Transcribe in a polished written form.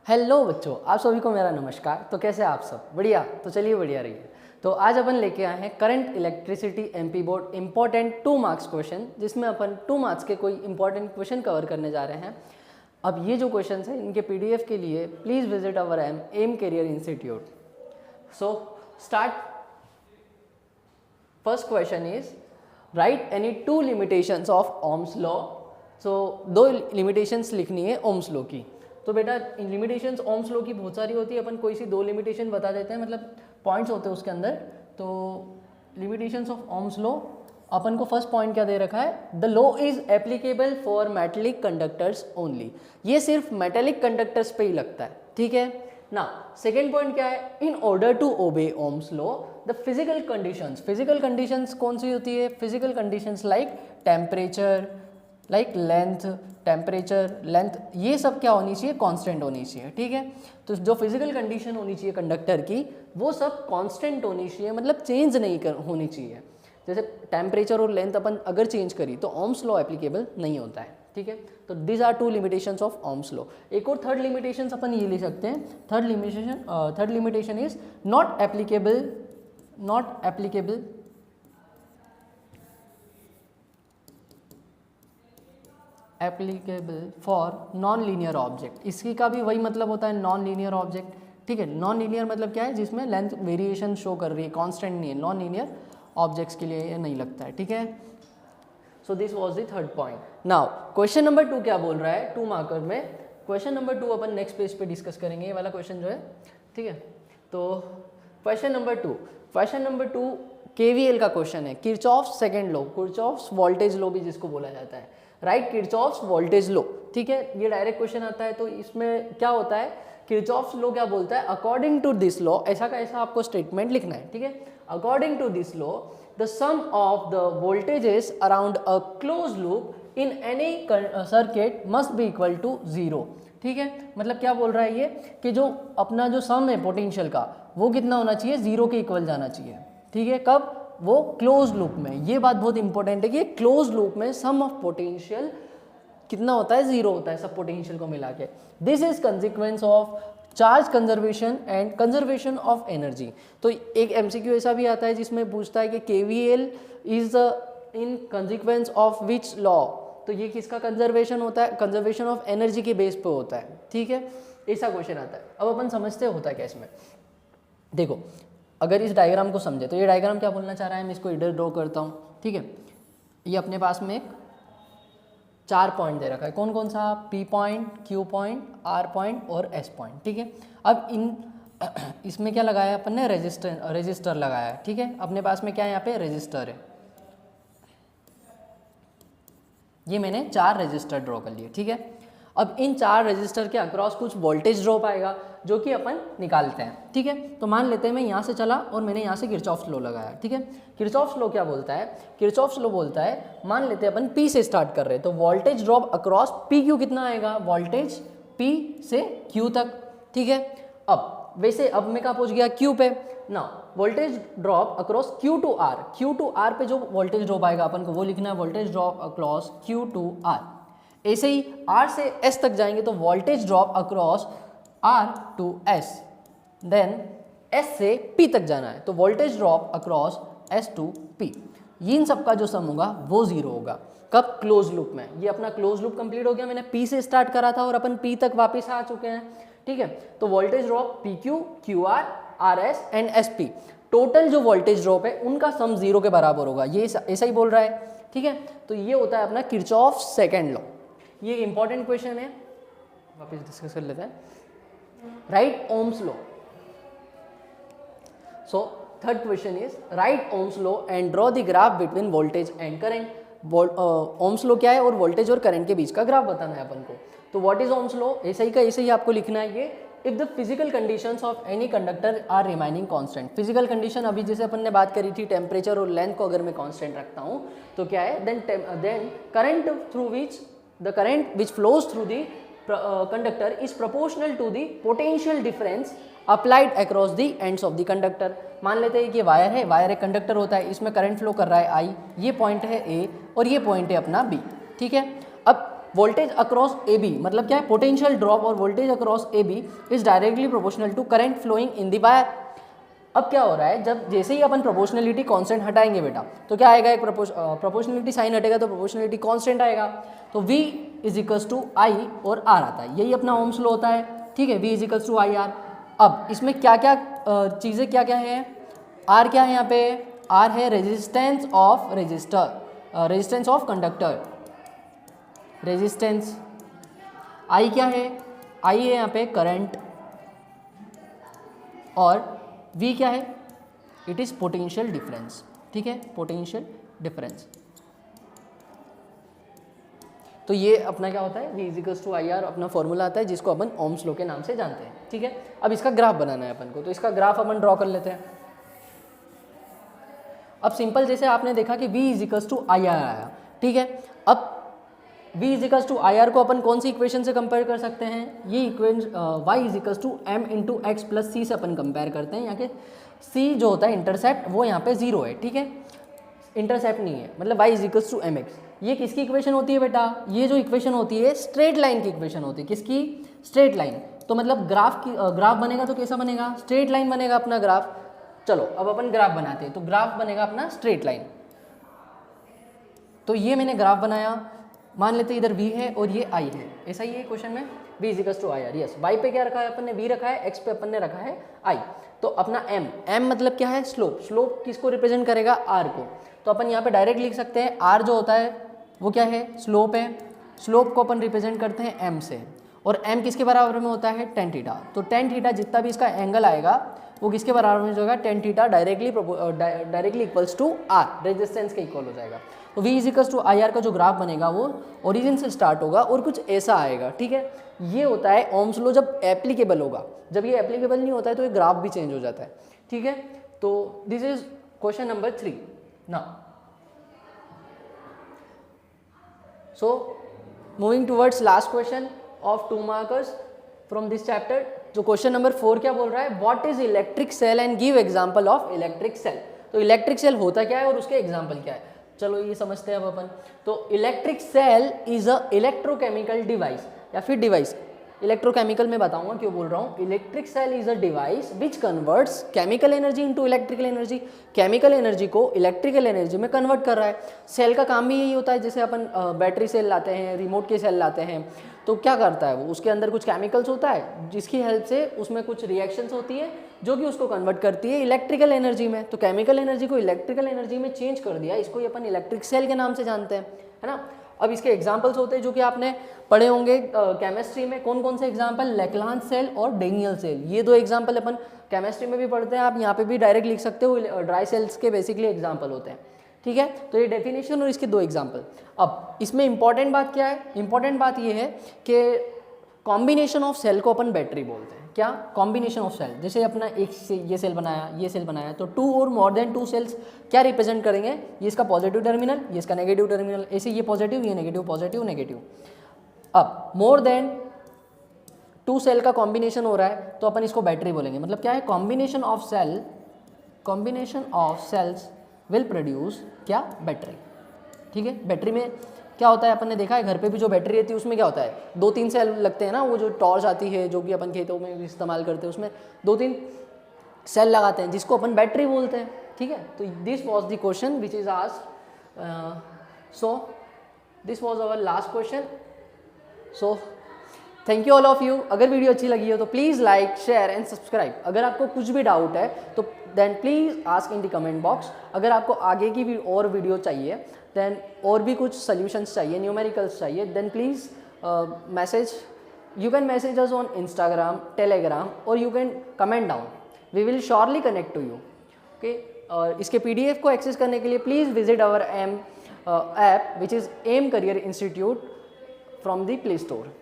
Hello बच्चों, आप सभी को मेरा नमस्कार। तो कैसे आप सब? बढ़िया? तो चलिए बढ़िया रहिए। तो आज अपन लेके आए हैं current electricity MP board important 2 marks question, जिसमें अपन 2 मार्क्स के कोई इंपॉर्टेंट क्वेश्चन कवर करने जा रहे हैं। अब ये जो क्वेश्चन है इनके पीडीएफ के लिए please visit our M career institute. So start. First question is write any 2 limitations of Ohm's law. So 2 limitations लिखनी है ओम्स लॉ की। तो बेटा लिमिटेशंस ओम्स लॉ की बहुत सारी होती है, अपन कोई सी 2 लिमिटेशन बता देते हैं, मतलब पॉइंट्स होते हैं उसके अंदर। तो लिमिटेशंस ऑफ ओम्स लॉ अपन को फर्स्ट पॉइंट क्या दे रखा है, the law is applicable for metallic conductors only. ये सिर्फ मेटेलिक कंडक्टर्स पे ही लगता है, ठीक है ना। सेकेंड पॉइंट क्या है, in order to obey Ohm's law the physical conditions. Physical conditions कौन सी होती है? Physical conditions like temperature, like length, temperature, length, ये सब क्या होनी चाहिए? कांस्टेंट होनी चाहिए, ठीक है। तो जो फिजिकल कंडीशन होनी चाहिए कंडक्टर की वो सब कांस्टेंट होनी चाहिए, मतलब चेंज नहीं होनी चाहिए। जैसे टेम्परेचर और लेंथ अपन अगर चेंज करी तो ओम्स लॉ एप्लीकेबल नहीं होता है, ठीक है। तो this are 2 limitations of Ohm's law. एक और थर्ड लिमिटेशन अपन ये ले सकते हैं। Third limitation is not applicable for non linear object. इसकी का भी वही मतलब होता है, नॉन लीनियर ऑब्जेक्ट, ठीक है। नॉन लीनियर मतलब क्या है? जिसमें लेंथ वेरिएशन शो कर रही है, कांस्टेंट नहीं है। नॉन लीनियर ऑब्जेक्ट्स के लिए ये नहीं लगता है, ठीक है। So this was the third point. Now question number 2 क्या बोल रहा है 2 मार्कर में? क्वेश्चन नंबर 2 अपन नेक्स्ट पेज पे डिस्कस करेंगे, ये वाला क्वेश्चन जो है, ठीक है। तो क्वेश्चन नंबर 2 केवीएल का क्वेश्चन है। Kirchhoff's second law, Kirchhoff's voltage law भी जिसको बोला जाता है, राइट, किरचॉफ्स वोल्टेज लॉ, ठीक है। ये डायरेक्ट क्वेश्चन आता है। तो इसमें क्या होता है, किरचॉफ्स लॉ क्या बोलता है, अकॉर्डिंग टू दिस लॉ, ऐसा का ऐसा आपको स्टेटमेंट लिखना है, ठीक है। According to this law the sum of the voltages around a close loop in any circuit must be equal to 0, ठीक है। मतलब क्या बोल रहा है ये कि जो अपना जो सम है पोटेंशियल का वो कितना होना चाहिए? 0 के इक्वल जाना चाहिए, ठीक है। कब? वो क्लोज लूप में। ये बात बहुत इंपॉर्टेंट है कि क्लोज लूप में सम ऑफ पोटेंशियल कितना होता है? 0 होता है सब पोटेंशियल को मिला के। This is consequence of charge conservation and conservation of energy. तो एक एमसीक्यू ऐसा भी आता है जिसमें पूछता है कि KVL is in consequence of which law. तो ये किसका कंजर्वेशन होता है? कंजर्वेशन ऑफ एनर्जी के बेस पे होता है, ठीक है। ऐसा क्वेश्चन आता है। अब अपन समझते होता है क्या इसमें। देखो, अगर इस डायग्राम को समझे तो ये डायग्राम क्या बोलना चाह रहा है, मैं इसको इधर ड्रॉ करता हूँ, ठीक है। ये अपने पास में एक 4 पॉइंट दे रखा है। कौन कौन सा? P point, Q point, R point और S पॉइंट, ठीक है। अब इसमें क्या लगाया अपन ने? रजिस्टर लगाया है, ठीक है। अपने पास में क्या है? यहाँ पे रजिस्टर है। ये मैंने 4 रजिस्टर ड्रॉ कर लिए, ठीक है। अब इन 4 रजिस्टर के अक्रॉस कुछ वोल्टेज ड्रॉप आएगा जो कि अपन निकालते हैं, ठीक है। तो मान लेते हैं मैं यहाँ से चला और मैंने यहाँ से किरचॉफ्स लॉ लगाया, ठीक है। किरचॉफ्स लॉ क्या बोलता है? किरचॉफ्स लॉ बोलता है, मान लेते हैं अपन P से स्टार्ट कर रहे हैं, तो वोल्टेज ड्रॉप अक्रॉस PQ कितना आएगा? वोल्टेज P से Q तक, ठीक है। अब वैसे अब मैं कहाँ पहुँच गया? Q पे ना। Voltage drop across Q to R पे जो वोल्टेज ड्रॉप आएगा अपन को वो लिखना है, voltage drop across Q to R। ऐसे ही R से S तक जाएंगे तो voltage drop across R to S, then S से P तक जाना है तो voltage drop across S to P। इन सब का जो सम होगा वो 0 होगा। कब? क्लोज लूप में। ये अपना क्लोज लूप कंप्लीट हो गया, मैंने P से स्टार्ट करा था और अपन P तक वापस आ चुके हैं, ठीक है। तो voltage drop PQ, QR, RS and SP, total जो वोल्टेज ड्रॉप है उनका सम 0 के बराबर होगा। ये ऐसा ही बोल रहा है, ठीक है। तो ये होता है अपना किरचॉफ्स सेकंड लॉ। ये इंपॉर्टेंट क्वेश्चन है, वापस डिस्कस कर लेते हैं। Right ohms law. So third question is right Ohm's law and draw the graph between voltage and current. Ohm's law क्या है? और वोल्टेज और करंट के बीच का ग्राफ बताना है अपन को। तो व्हाट इज ओम्स लॉ? ऐसे ही का ऐसे ही आपको लिखना है ये। If the physical conditions of any conductor are remaining constant. Physical condition अभी जैसे अपन ने बात करी थी, टेम्परेचर और लेंथ को अगर मैं कांस्टेंट रखता हूँ तो क्या है? Then current through which the current which flows through the conductor is proportional to the potential difference applied across the ends of the conductor। मान लेते हैं कि वायर है, वायर एक कंडक्टर होता है, इसमें करंट फ्लो कर रहा है I, ये पॉइंट है A और ये पॉइंट है अपना B, ठीक है। अब वोल्टेज अक्रॉस ए बी, मतलब क्या है, पोटेंशियल ड्रॉप और voltage across A B is directly proportional to current flowing in the wire. अब क्या हो रहा है, जब जैसे ही अपन प्रोपोर्शनलिटी कांस्टेंट हटाएंगे बेटा, तो क्या आएगा, एक प्रोपोर्शनलिटी साइन हटेगा तो प्रोपोर्शनलिटी कांस्टेंट आएगा, तो V is equals to I और R आता है, यही अपना ओम्स लॉ होता है, ठीक है, V is equals to I R. अब इसमें क्या क्या चीज़ें क्या क्या है, R क्या है यहाँ पे, R है resistance of resistor, resistance of conductor, resistance. I क्या है, I है यहाँ पे करंट, और V क्या है, इट इज़ पोटेंशियल डिफरेंस, ठीक है, पोटेंशियल डिफरेंस। तो ये अपना क्या होता है, V equals to I R अपना फॉर्मूला आता है, जिसको अपन ओम्स लॉ के नाम से जानते हैं, ठीक है। अब इसका ग्राफ बनाना है अपन को, तो इसका ग्राफ अपन ड्रॉ कर लेते हैं। अब सिंपल जैसे आपने देखा कि V equals to I R आया, ठीक है। अब V equals to I R को अपन कौन सी इक्वेशन से कंपेयर कर सकते हैं, ये equation Y equals to M into X plus C से अपन कंपेयर करते हैं। यहाँ के C जो होता है इंटरसेप्ट, वो यहाँ पे 0 है, ठीक है, इंटरसेप्ट नहीं है, मतलब Y equals to M X. ये किसकी इक्वेशन होती है बेटा, ये जो इक्वेशन होती है स्ट्रेट लाइन की इक्वेशन होती है, किसकी, स्ट्रेट लाइन। तो मतलब ग्राफ बनेगा तो कैसा बनेगा, स्ट्रेट लाइन बनेगा अपना ग्राफ। चलो अब अपन ग्राफ बनाते हैं, तो ग्राफ बनेगा अपना स्ट्रेट लाइन। तो ये मैंने ग्राफ बनाया, मान लेते इधर V है और ये I है, ऐसा ही है क्वेश्चन में, V equals to I R. Yes, Y पे क्या रखा है अपन ने, V रखा है, X पे अपन ने रखा है I। तो अपना M मतलब क्या है, स्लोप, स्लोप किसको रिप्रेजेंट करेगा, R को। तो अपन यहाँ पे डायरेक्ट लिख सकते हैं, R जो होता है वो क्या है, स्लोप है, स्लोप को अपन रिप्रेजेंट करते हैं M से, और M किसके बराबर में होता है, टेन थीटा। तो टेन थीटा जितना भी इसका एंगल आएगा वो किसके बराबर में होगा, tan theta directly equals to R, resistance के इक्वल हो जाएगा। तो V equals to I R का जो ग्राफ बनेगा वो ओरिजिन से स्टार्ट होगा और कुछ ऐसा आएगा, ठीक है। ये होता है ओम्स लॉ जब एप्लीकेबल होगा, जब ये एप्लीकेबल नहीं होता है तो ये ग्राफ भी चेंज हो जाता है, ठीक है। तो दिस इज क्वेश्चन नंबर 3 ना। So moving towards last question of 2 markers from this chapter, जो क्वेश्चन नंबर 4 क्या बोल रहा है, what is electric cell and give example of electric cell. तो इलेक्ट्रिक सेल होता क्या है और उसके एग्जांपल क्या है, चलो ये समझते हैं अब अपन। तो electric cell is a electrochemical device, या फिर डिवाइस, इलेक्ट्रोकेमिकल में बताऊंगा क्यों बोल रहा हूँ। Electric cell is a device which converts chemical energy into electrical energy, chemical energy को इलेक्ट्रिकल एनर्जी में कन्वर्ट कर रहा है। सेल का काम भी यही होता है, जैसे अपन बैटरी सेल लाते हैं, रिमोट के सेल लाते हैं, तो क्या करता है वो, उसके अंदर कुछ केमिकल्स होता है जिसकी हेल्प से उसमें कुछ रिएक्शंस होती है जो कि उसको कन्वर्ट करती है इलेक्ट्रिकल एनर्जी में। तो केमिकल एनर्जी को इलेक्ट्रिकल एनर्जी में चेंज कर दिया, इसको ही अपन इलेक्ट्रिक सेल के नाम से जानते हैं, है ना। अब इसके एग्जाम्पल्स होते हैं जो कि आपने पढ़े होंगे केमिस्ट्री में, कौन कौन से एग्जाम्पल, लेक्लांच सेल और डेनियल सेल, ये दो एग्जाम्पल अपन केमिस्ट्री में भी पढ़ते हैं, आप यहाँ पे भी डायरेक्ट लिख सकते हो, ड्राई सेल्स के बेसिकली एग्जाम्पल होते हैं, ठीक है। तो ये डेफिनेशन और इसके दो एग्जाम्पल। अब इसमें इंपॉर्टेंट बात क्या है, इंपॉर्टेंट बात ये है कि कॉम्बिनेशन ऑफ सेल को अपन बैटरी बोलते हैं। क्या, कॉम्बिनेशन ऑफ सेल, जैसे अपना एक से ये सेल बनाया, ये सेल बनाया, तो 2 और मोर देन 2 सेल्स क्या रिप्रेजेंट करेंगे, ये इसका पॉजिटिव टर्मिनल, ये इसका नेगेटिव टर्मिनल, ऐसे ये पॉजिटिव, ये नेगेटिव, पॉजिटिव नेगेटिव। अब मोर देन 2 सेल का कॉम्बिनेशन हो रहा है तो अपन इसको बैटरी बोलेंगे। मतलब क्या है, combination of cell, combination of cells will produce क्या, बैटरी, ठीक है। बैटरी में क्या होता है, अपन ने देखा है घर पे भी जो बैटरी रहती है उसमें क्या होता है, 2-3 सेल लगते हैं ना, वो जो टॉर्च आती है जो कि अपन खेतों में भी इस्तेमाल करते हैं, उसमें 2-3 सेल लगाते हैं जिसको अपन बैटरी बोलते हैं, ठीक है। तो this was the question which is asked, so this was our last question. So thank you all of you. अगर वीडियो अच्छी लगी हो तो please like, share and subscribe. अगर आपको कुछ भी डाउट है तो then please ask in the comment box. अगर आपको आगे की भी और वीडियो चाहिए, देन और भी कुछ सॉल्यूशंस चाहिए, न्यूमेरिकल्स चाहिए, then please message, you can message us on Instagram, Telegram, और you can comment down, we will surely connect to you, okay. और इसके PDF को एक्सेस करने के लिए please visit our app which is M career institute from the play store.